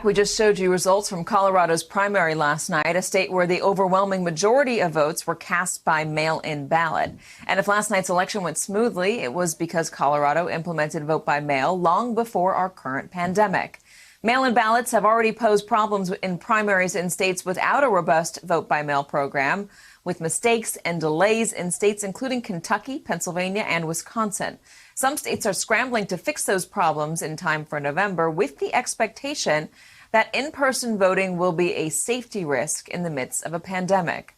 We just showed you results from Colorado's primary last night, a state where the overwhelming majority of votes were cast by mail-in ballot. And if last night's election went smoothly, it was because Colorado implemented vote by mail long before our current pandemic. Mail-in ballots have already posed problems in primaries in states without a robust vote by mail program, with mistakes and delays in states including Kentucky, Pennsylvania, and Wisconsin. Some states are scrambling to fix those problems in time for November, with the expectation that in-person voting will be a safety risk in the midst of a pandemic.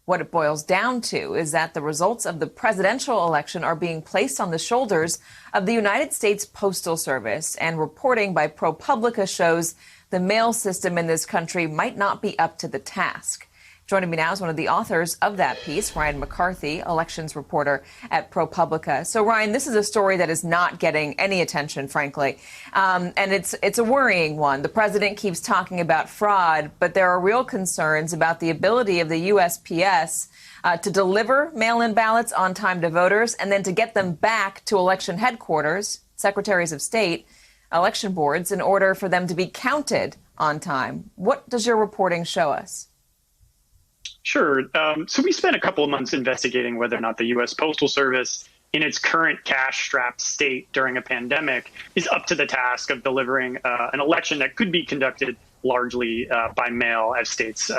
What it boils down to is that the results of the presidential election are being placed on the shoulders of the United States Postal Service, and reporting by ProPublica shows the mail system in this country might not be up to the task. Joining me now is one of the authors of that piece, Ryan McCarthy, elections reporter at ProPublica. So, Ryan, this is a story that is not getting any attention, frankly, and it's a worrying one. The president keeps talking about fraud, but there are real concerns about the ability of the USPS to deliver mail-in ballots on time to voters and then to get them back to election headquarters, secretaries of state, election boards, in order for them to be counted on time. What does your reporting show us? Sure. So we spent a couple of months investigating whether or not the U.S. Postal Service, in its current cash-strapped state during a pandemic, is up to the task of delivering an election that could be conducted largely by mail as states,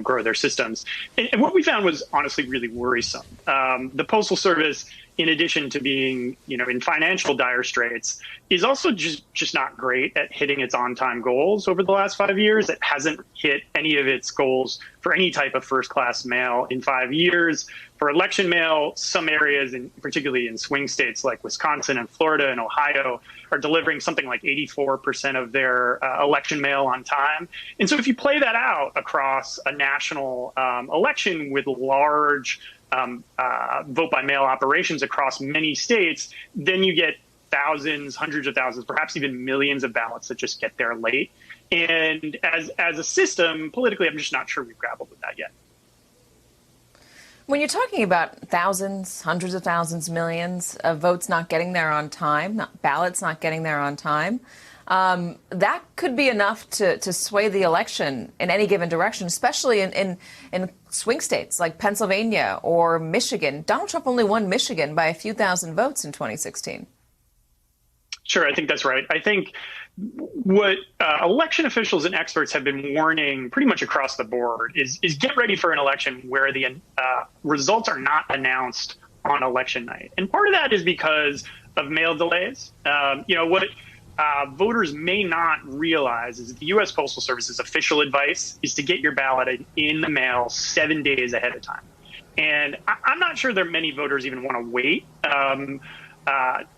grow their systems. And what we found was honestly really worrisome. The Postal Service, in addition to being, in financial dire straits, is also just not great at hitting its on-time goals over the last 5 years. It hasn't hit any of its goals for any type of first-class mail in 5 years. For election mail, some areas, particularly in swing states like Wisconsin and Florida and Ohio, are delivering something like 84% of their election mail on time. And so if you play that out across a national election with large vote by mail operations across many states, then you get thousands, hundreds of thousands, perhaps even millions of ballots that just get there late. And as a system, politically, I'm just not sure we've grappled with that yet. When you're talking about thousands, hundreds of thousands, millions of votes not getting there on time, ballots not getting there on time, that could be enough to sway the election in any given direction, especially in swing states like Pennsylvania or Michigan. Donald Trump only won Michigan by a few thousand votes in 2016. Sure, I think that's right. I think what election officials and experts have been warning pretty much across the board is get ready for an election where the results are not announced on election night. And part of that is because of mail delays. What voters may not realize is that the U.S. Postal Service's official advice is to get your ballot in the mail 7 days ahead of time. And I'm not sure there are many voters even want to wait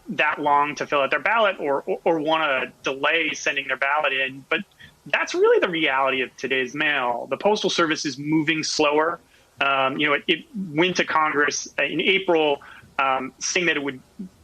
that long to fill out their ballot or want to delay sending their ballot in. But that's really the reality of today's mail. The Postal Service is moving slower. It went to Congress in April saying that it would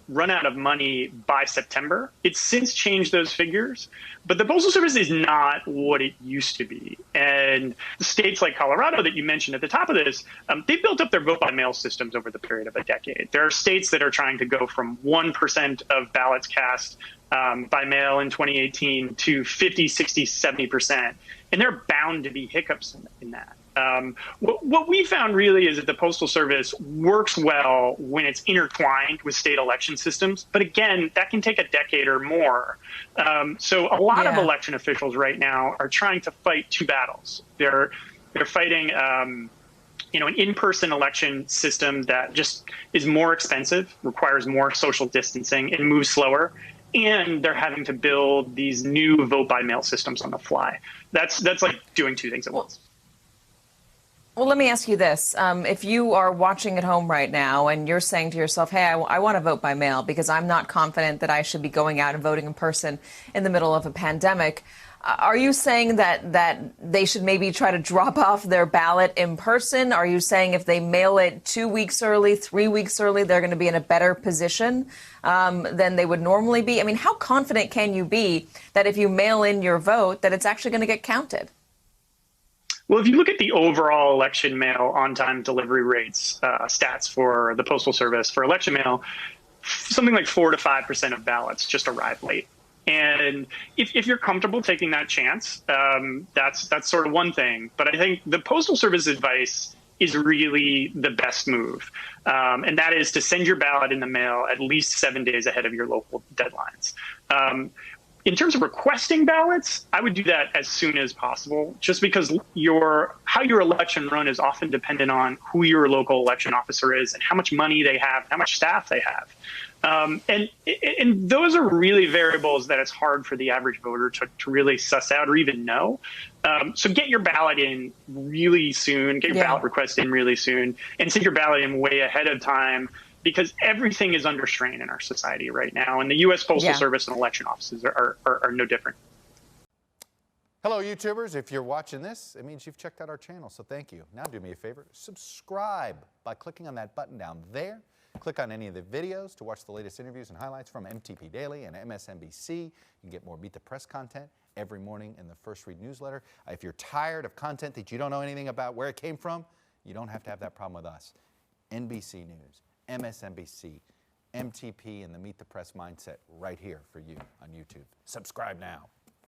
run out of money by September. It's since changed those figures, but the Postal Service is not what it used to be. And states like Colorado that you mentioned at the top of this, they've built up their vote by mail systems over the period of a decade. There are states that are trying to go from 1% of ballots cast by mail in 2018 to 50, 60, 70%. And there are bound to be hiccups in that. What we found really is that the Postal Service works well when it's intertwined with state election systems. But again, that can take a decade or more. So a lot of election officials right now are trying to fight two battles. They're fighting an in-person election system that just is more expensive, requires more social distancing, and moves slower. And they're having to build these new vote by mail systems on the fly. That's like doing two things at once. Well, let me ask you this. If you are watching at home right now and you're saying to yourself, hey, I want to vote by mail because I'm not confident that I should be going out and voting in person in the middle of a pandemic, are you saying that they should maybe try to drop off their ballot in person? Are you saying if they mail it 2 weeks early, 3 weeks early, they're going to be in a better position than they would normally be? I mean, how confident can you be that if you mail in your vote, that it's actually going to get counted? Well, if you look at the overall election mail on-time delivery rates stats for the Postal Service for election mail, something like 4 to 5% of ballots just arrive late. And if you're comfortable taking that chance, that's sort of one thing. But I think the Postal Service advice is really the best move. And that is to send your ballot in the mail at least 7 days ahead of your local deadlines. In terms of requesting ballots, I would do that as soon as possible, just because how your election run is often dependent on who your local election officer is and how much money they have, how much staff they have. And those are really variables that it's hard for the average voter to really suss out or even know. So get your ballot in really soon, get your ballot request in really soon, and send your ballot in way ahead of time, because everything is under strain in our society right now. And the U.S. Postal Service and election offices are no different. Hello, YouTubers. If you're watching this, it means you've checked out our channel, so thank you. Now do me a favor, subscribe by clicking on that button down there. Click on any of the videos to watch the latest interviews and highlights from MTP Daily and MSNBC. You can get more Meet the Press content every morning in the First Read newsletter. If you're tired of content that you don't know anything about where it came from, you don't have to have that problem with us. NBC News, MSNBC, MTP, and the Meet the Press mindset right here for you on YouTube. Subscribe now.